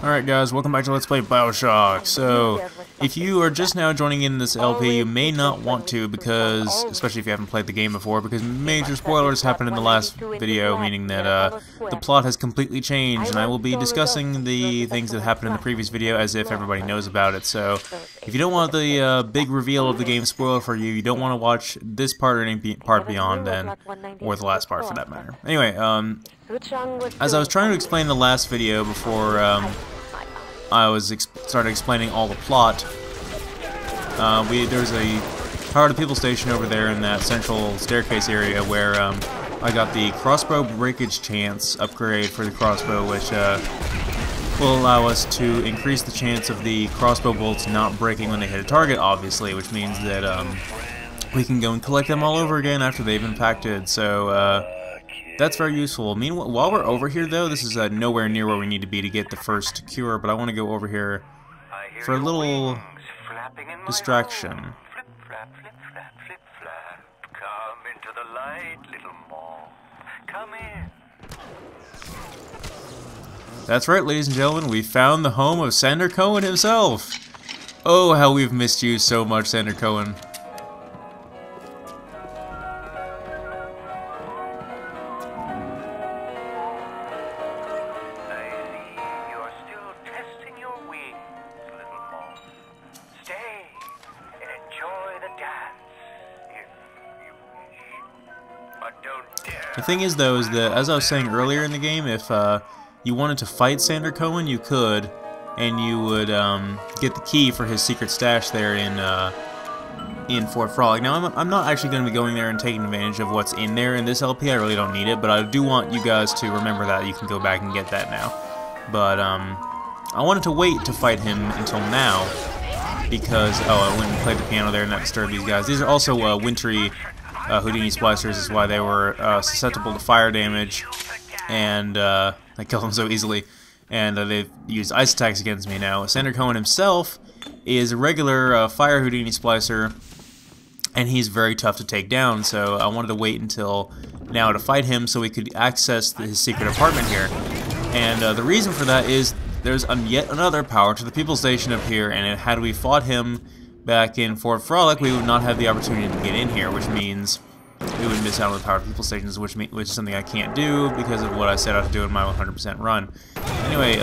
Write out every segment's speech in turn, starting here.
Alright guys, welcome back to Let's Play Bioshock. So, if you are just now joining in this LP, you may not want to because, especially if you haven't played the game before, because major spoilers happened in the last video, meaning that the plot has completely changed, and I will be discussing the things that happened in the previous video as if everybody knows about it. So, if you don't want the big reveal of the game spoiled for you, you don't want to watch this part or any part beyond then, or the last part for that matter. Anyway, as I was trying to explain the last video before I started explaining all the plot, there's a Power to People station over there in that central staircase area where I got the crossbow breakage chance upgrade for the crossbow, which will allow us to increase the chance of the crossbow bolts not breaking when they hit a target, obviously, which means that we can go and collect them all over again after they've impacted. So that's very useful. Meanwhile, while we're over here, though, this is nowhere near where we need to be to get the first cure, but I want to go over here for a little distraction. Flip, flap, flip, flap, flip, flap. Come into the light, little more. Come in. That's right, ladies and gentlemen, we found the home of Sander Cohen himself. Oh, how we've missed you so much, Sander Cohen. The thing is, though, is that, as I was saying earlier in the game, if you wanted to fight Sander Cohen, you could, and you would get the key for his secret stash there in Fort Frolic. Now, I'm not actually going to be going there and taking advantage of what's in there in this LP. I really don't need it, but I do want you guys to remember that. You can go back and get that now. But I wanted to wait to fight him until now, because, oh, I went and played the piano there and that disturbed these guys. These are also wintry Houdini splicers, is why they were susceptible to fire damage, and I killed them so easily, and they've used ice attacks against me now. Sander Cohen himself is a regular fire Houdini splicer, and he's very tough to take down, so I wanted to wait until now to fight him so we could access his secret apartment here. And the reason for that is there's yet another Power to the People station up here, and had we fought him back in Fort Frolic, we would not have the opportunity to get in here, which means we would miss out on the Power to People stations, which is something I can't do because of what I set out to do in my 100% run. Anyway,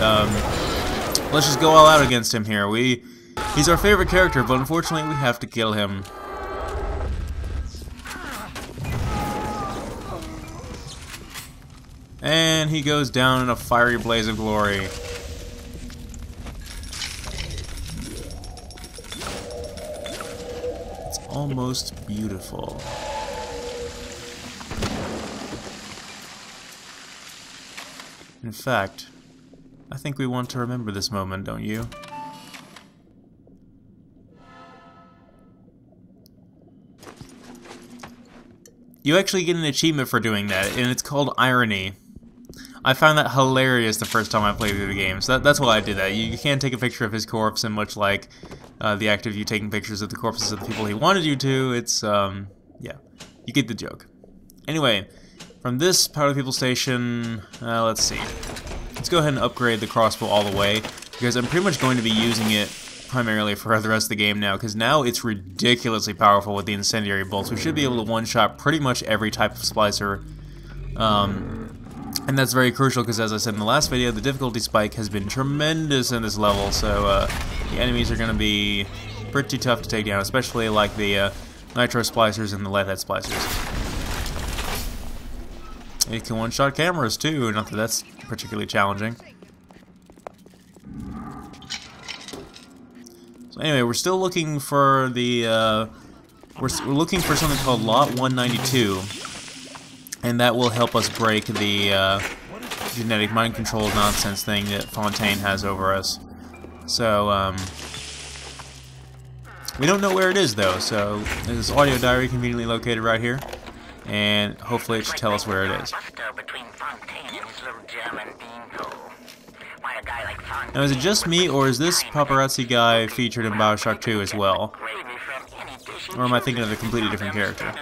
let's just go all out against him here. He's our favorite character, but unfortunately we have to kill him. And he goes down in a fiery blaze of glory. Almost beautiful. In fact, I think we want to remember this moment, don't you? You actually get an achievement for doing that, and it's called Irony. I found that hilarious the first time I played through the game, so that's why I did that. You can take a picture of his corpse, and much like the act of you taking pictures of the corpses of the people he wanted you to, it's, yeah, you get the joke. Anyway, from this Power to the People station, let's see. Let's go ahead and upgrade the crossbow all the way, because I'm pretty much going to be using it primarily for the rest of the game now, because now it's ridiculously powerful with the incendiary bolts. We should be able to one-shot pretty much every type of splicer, and that's very crucial because, as I said in the last video, the difficulty spike has been tremendous in this level, so the enemies are going to be pretty tough to take down, especially like the nitro splicers and the leadhead splicers. It can one-shot cameras too, not that that's particularly challenging. So anyway, we're still looking for the we're looking for something called Lot 192. And that will help us break the genetic mind control nonsense thing that Fontaine has over us. So, we don't know where it is, though, so there's this audio diary conveniently located right here, and hopefully it should tell us where it is. Now, is it just me, or is this paparazzi guy featured in Bioshock 2 as well? Or am I thinking of a completely different character?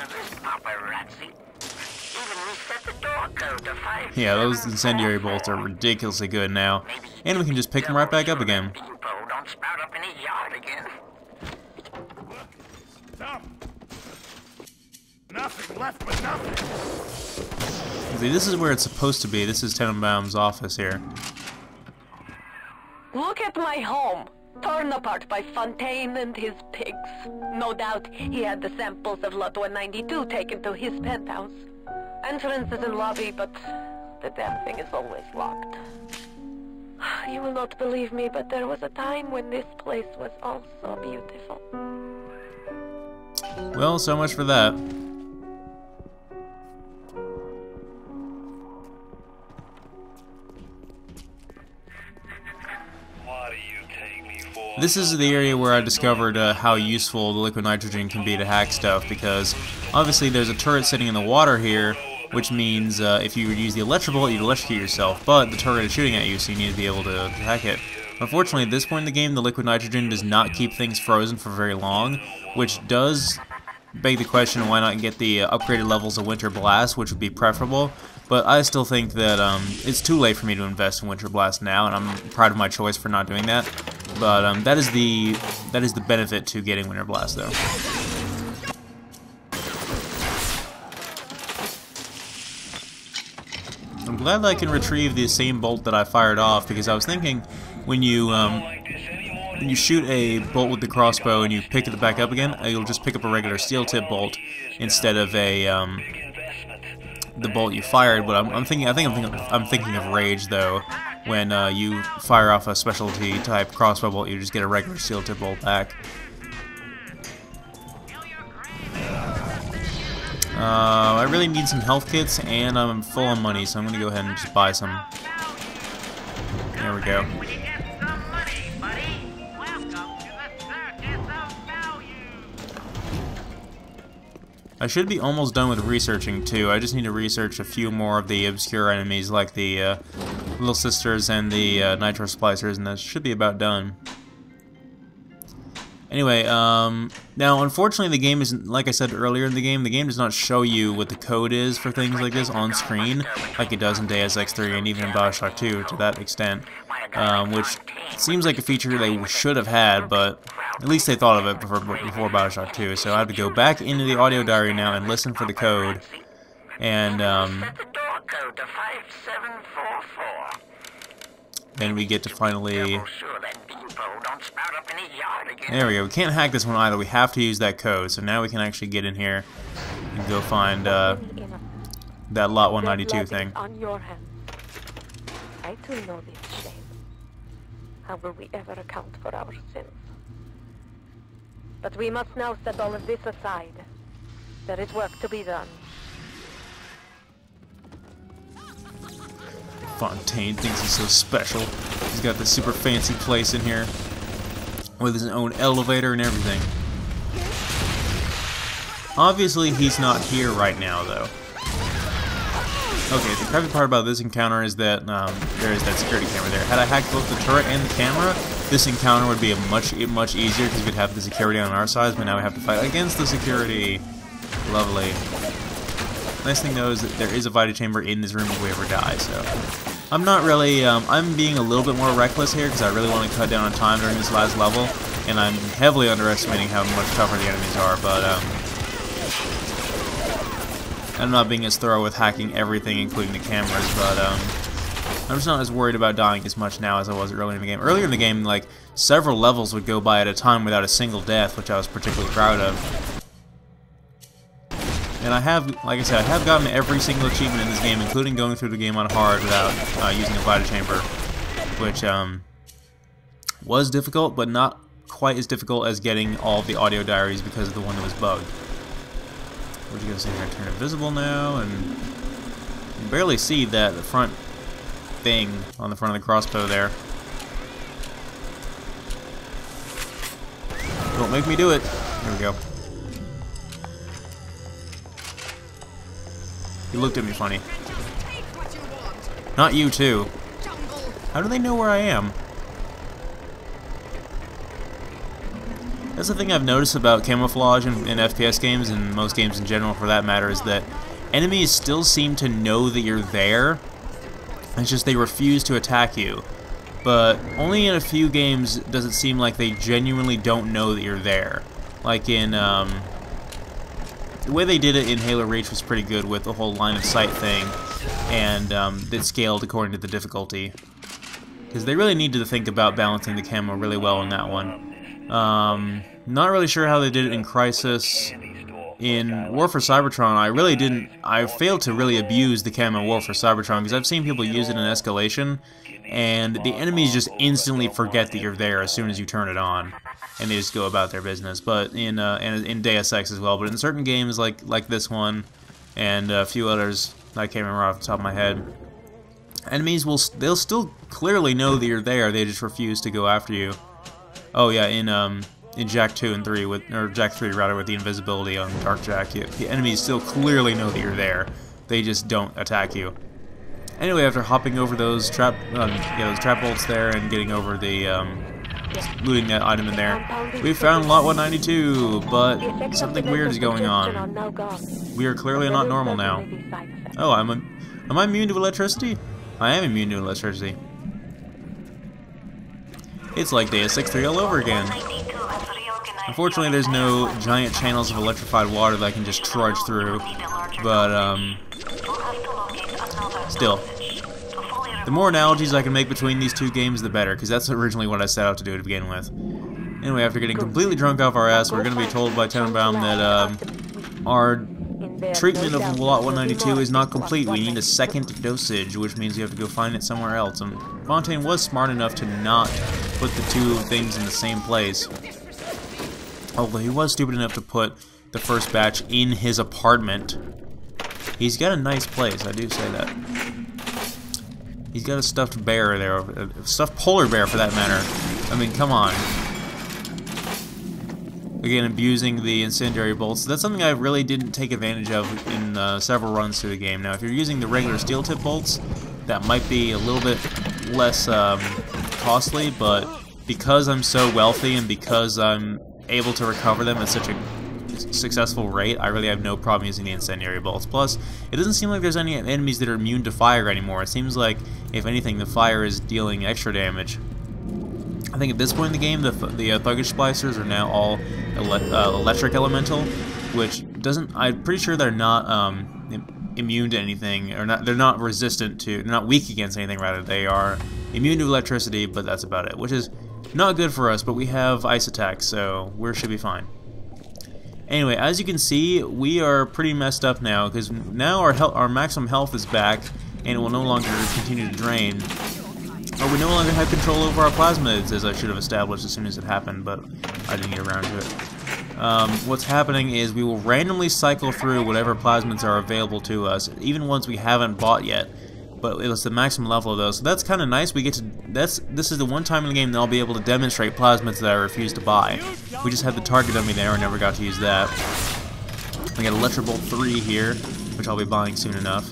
Yeah, those incendiary bolts are ridiculously good now. And we can just pick them right back up again. Don't spout up in the yard again. Stop! Nothing left but nothing. See, this is where it's supposed to be. This is Tenenbaum's office here. Look at my home, torn apart by Fontaine and his pigs. No doubt he had the samples of Lot 192 taken to his penthouse. Entrance is in lobby, but the damn thing is always locked. You will not believe me, but there was a time when this place was all so beautiful. Well, so much for that. This is the area where I discovered how useful the liquid nitrogen can be to hack stuff, because obviously there's a turret sitting in the water here, which means if you use the electrical, you'd electrocute yourself, but the turret is shooting at you, so you need to be able to hack it. Unfortunately, at this point in the game, the liquid nitrogen does not keep things frozen for very long, which does beg the question, why not get the upgraded levels of Winter Blast, which would be preferable. But I still think that it's too late for me to invest in Winter Blast now, and I'm proud of my choice for not doing that. But that is the benefit to getting Winter Blast, though. I'm glad that I can retrieve the same bolt that I fired off, because I was thinking when you shoot a bolt with the crossbow and you pick it back up again, you'll just pick up a regular steel tip bolt instead of the bolt you fired. But I'm thinking of Rage, though. When you fire off a specialty type crossbow bolt, you just get a regular steel tip bolt back. I really need some health kits, and I'm full on money, so I'm going to go ahead and just buy some. There we go. I should be almost done with researching, too. I just need to research a few more of the obscure enemies, like the Little Sisters and the Nitro Splicers, and that should be about done. Anyway, now, unfortunately, the game isn't, like I said earlier in the game does not show you what the code is for things like this on screen, like it does in Deus Ex 3 and even in Bioshock 2 to that extent, which seems like a feature they should have had, but at least they thought of it before Bioshock 2, so I have to go back into the audio diary now and listen for the code, and, then we get to finally... There we go. We can't hack this one either. We have to use that code. So now we can actually get in here and go find that Lot 192 thing. On your hands. I too know this shame. How will we ever account for our sins? But we must now set all of this aside. There is work to be done. Fontaine thinks he's so special. He's got this super fancy place in here with his own elevator and everything. Obviously, he's not here right now, though. Okay, the crappy part about this encounter is that there is that security camera there. Had I hacked both the turret and the camera, this encounter would be much easier because we'd have the security on our side, but now we have to fight against the security. Lovely. Nice thing, though, is that there is a Vita chamber in this room if we ever die, so... I'm not really, I'm being a little bit more reckless here because I really want to cut down on time during this last level, and I'm heavily underestimating how much tougher the enemies are, but, I'm not being as thorough with hacking everything, including the cameras, but, I'm just not as worried about dying as much now as I was earlier in the game. Earlier in the game, like, several levels would go by at a time without a single death, which I was particularly proud of. And I have, like I said, I have gotten every single achievement in this game, including going through the game on hard without using a Vita chamber, which was difficult, but not quite as difficult as getting all the audio diaries because of the one that was bugged. What you guys say here? Turn invisible now, and you can barely see that front thing on the front of the crossbow there. Don't make me do it. There we go. He looked at me funny. Not you, too. How do they know where I am? That's the thing I've noticed about camouflage in FPS games, and most games in general for that matter, is that enemies still seem to know that you're there, It's just they refuse to attack you. But only in a few games does it seem like they genuinely don't know that you're there. Like in, the way they did it in Halo Reach was pretty good with the whole line of sight thing, and it scaled according to the difficulty. Because they really needed to think about balancing the camo really well in that one. Not really sure how they did it in Crisis. In War for Cybertron, I failed to really abuse the camo War for Cybertron, because I've seen people use it in Escalation, and the enemies just instantly forget that you're there as soon as you turn it on, and they just go about their business. But in Deus Ex as well, but in certain games like this one, and a few others I can't remember off the top of my head, enemies they'll still clearly know that you're there, they just refuse to go after you. Oh yeah, in Jak 2 and 3, or Jak 3 rather, with the invisibility on Dark Jak, the enemies still clearly know that you're there. They just don't attack you. Anyway, after hopping over those trap bolts there and getting over the looting that item in there, we found Lot 192, but something weird is going on. We are clearly not normal now. Oh, am I immune to electricity? I am immune to electricity. It's like Deus Ex 3 all over again. Unfortunately, there's no giant channels of electrified water that I can just trudge through, but, still. The more analogies I can make between these two games, the better, because that's originally what I set out to do to begin with. Anyway, after getting completely drunk off our ass, we're going to be told by Tenenbaum that, our treatment of Lot 192 is not complete. We need a second dosage, which means we have to go find it somewhere else. And Fontaine was smart enough to not put the two things in the same place. Although he was stupid enough to put the first batch in his apartment. He's got a nice place, I do say that. He's got a stuffed bear there, a stuffed polar bear for that matter. I mean, come on. Again, abusing the incendiary bolts. That's something I really didn't take advantage of in several runs through the game. Now, if you're using the regular steel tip bolts, that might be a little bit less costly, but because I'm so wealthy and because I'm able to recover them at such a successful rate, I really have no problem using the incendiary bolts. Plus, it doesn't seem like there's any enemies that are immune to fire anymore. It seems like, if anything, the fire is dealing extra damage. I think at this point in the game, the Thuggish Splicers are now all electric elemental, which doesn't. I'm pretty sure they're not immune to anything, or not. They're not resistant to. They're not weak against anything. Rather, they are immune to electricity, but that's about it. Which is not good for us, but we have ice attacks, so we should be fine. Anyway, as you can see, we are pretty messed up now, because now our maximum health is back, and it will no longer continue to drain. Or we no longer have control over our plasmids, as I should have established as soon as it happened, but I didn't get around to it. What's happening is we will randomly cycle through whatever plasmids are available to us, even ones we haven't bought yet. But it was the maximum level of those, so that's kind of nice. We get to this is the one time in the game that I'll be able to demonstrate plasmids that I refuse to buy. We just had the target dummy there and never got to use that. We got Electrobolt 3 here, which I'll be buying soon enough.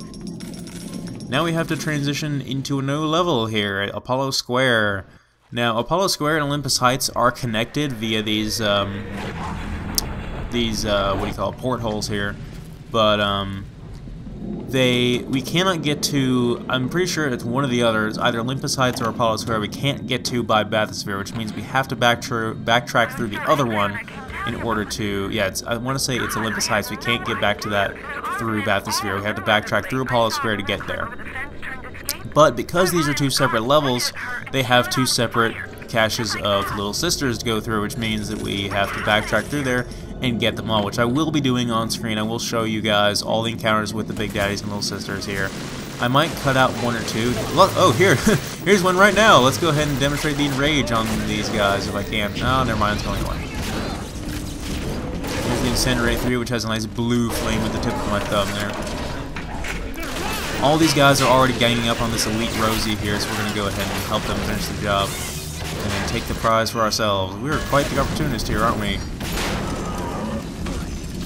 Now we have to transition into a new level here at Apollo Square. Now Apollo Square and Olympus Heights are connected via these what do you call it, portholes here, but we cannot get to, I'm pretty sure it's one of the others, either Olympus Heights or Apollo Square, we can't get to by Bathysphere, which means we have to backtrack through the other one in order to, yeah, I want to say it's Olympus Heights, we can't get back to that through Bathysphere, we have to backtrack through Apollo Square to get there. But because these are two separate levels, they have two separate caches of Little Sisters to go through, which means that we have to backtrack through there and get them all, which I will be doing on screen. I will show you guys all the encounters with the Big Daddies and Little Sisters here. I might cut out one or two. Look, oh, here's one right now. Let's go ahead and demonstrate the enrage on these guys if I can. Oh, never mind, it's going away. Here's the Incendiary 3, which has a nice blue flame with the tip of my thumb there. All these guys are already ganging up on this Elite Rosie here, so we're going to go ahead and help them finish the job and take the prize for ourselves. We're quite the opportunist here, aren't we?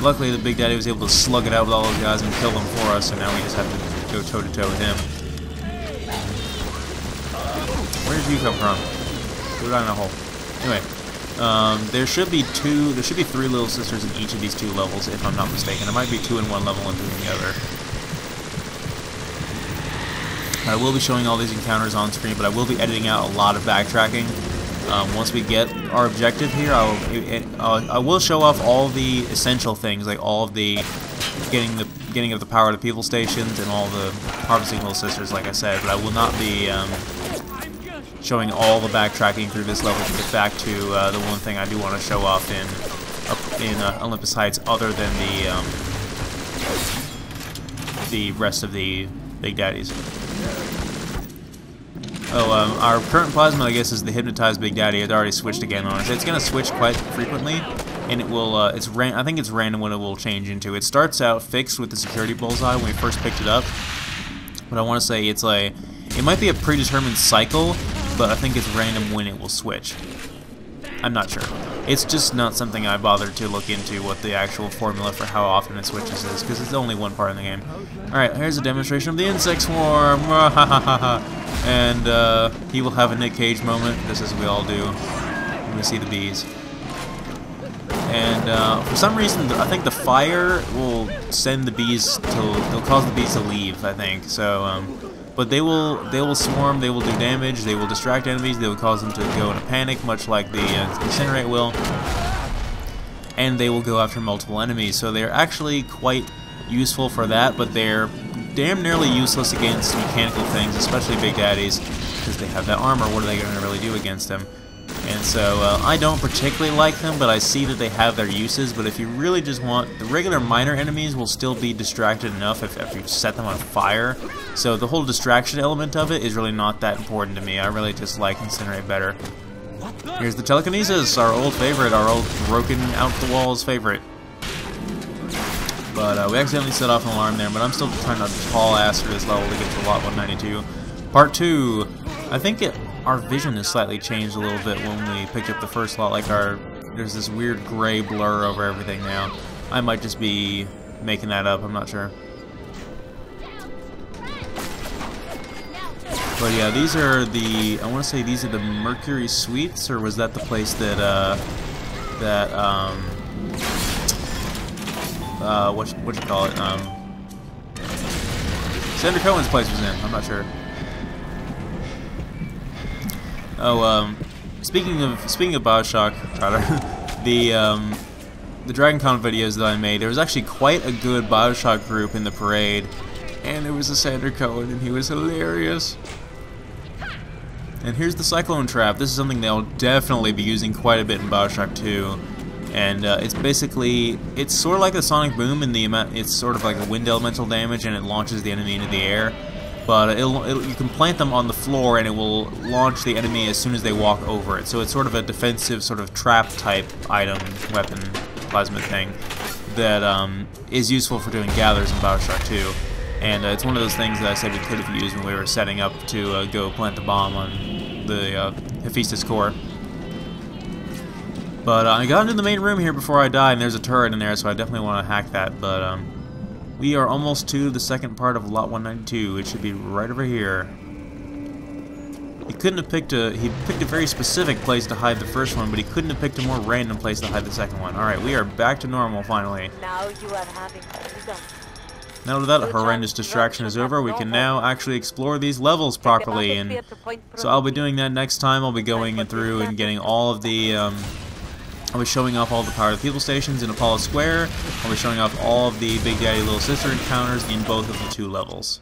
Luckily, the Big Daddy was able to slug it out with all those guys and kill them for us, so now we just have to go toe-to-toe with him. Where did you come from? Go down the hole. Anyway, there should be 3 Little Sisters in each of these 2 levels, if I'm not mistaken. There might be 2 in one level and 2 in the other. I will be showing all these encounters on screen, but I will be editing out a lot of backtracking. Once we get our objective here, I will show off all the essential things, like all of the getting of the power to the people stations and all the harvesting little sisters, like I said. But I will not be showing all the backtracking through this level to get back to the one thing I do want to show off in Olympus Heights, other than the rest of the Big Daddies. Oh, our current plasma, I guess, is the hypnotized Big Daddy. It already switched again on us. It's going to switch quite frequently, and it will. I think it's random what it will change into. It starts out fixed with the security bullseye when we first picked it up, but I want to say it might be a predetermined cycle, but I think it's random when it will switch. I'm not sure. It's just not something I bothered to look into what the actual formula for how often it switches is, because it's only one part in the game. Alright, here's a demonstration of the insect swarm! And he will have a Nick Cage moment, just as we all do when we see the bees. And for some reason, I think the fire will send the bees it'll cause the bees to leave, I think. So, but they will swarm, they will do damage, they will distract enemies, they will cause them to go in a panic, much like the Incinerate will. And they will go after multiple enemies, so they're actually quite useful for that, but they're damn nearly useless against mechanical things, especially Big Daddies, because they have that armor. What are they going to really do against them? And so I don't particularly like them, but I see that they have their uses. But if you really just want, the regular minor enemies will still be distracted enough if you set them on fire. So the whole distraction element of it is really not that important to me. I really just like Incinerate better. Here's the telekinesis, our old favorite, our old broken out the walls favorite. But we accidentally set off an alarm there, but I'm still trying to haul ass through this level to get to lot 192. Part 2. I think our vision has slightly changed a little bit when we picked up the first lot. Like there's this weird gray blur over everything now. I might just be making that up, I'm not sure. But yeah, these are I want to say these are the Mercury Suites, or was that the place that, what you call it, Sandra Cohen's place was in, I'm not sure. Oh, speaking of Bioshock, the Dragon Con videos that I made, there was actually quite a good Bioshock group in the parade, and there was a Sandra Cohen, and he was hilarious. And here's the Cyclone Trap. This is something they'll definitely be using quite a bit in Bioshock 2. And it's sort of like the Sonic Boom in the amount, it's sort of like a wind elemental damage, and it launches the enemy into the air. But you can plant them on the floor, and it will launch the enemy as soon as they walk over it. So it's sort of a defensive, sort of trap type item, weapon, plasmid thing that is useful for doing gathers in Bioshock 2. And it's one of those things that I said we could have used when we were setting up to go plant the bomb on the Hephaestus core. But I got into the main room here before I died, and there's a turret in there, so I definitely want to hack that. But we are almost to the second part of Lot 192. It should be right over here. He couldn't have picked he picked a very specific place to hide the first one, but he couldn't have picked a more random place to hide the second one. Alright, we are back to normal finally. Now you are having freedom. Now that that horrendous distraction is over, we can now actually explore these levels properly. And so I'll be doing that next time. I'll be going through and getting all of the I'll be showing off all the Power of the People stations in Apollo Square. I'll be showing off all of the Big Daddy Little Sister encounters in both of the 2 levels.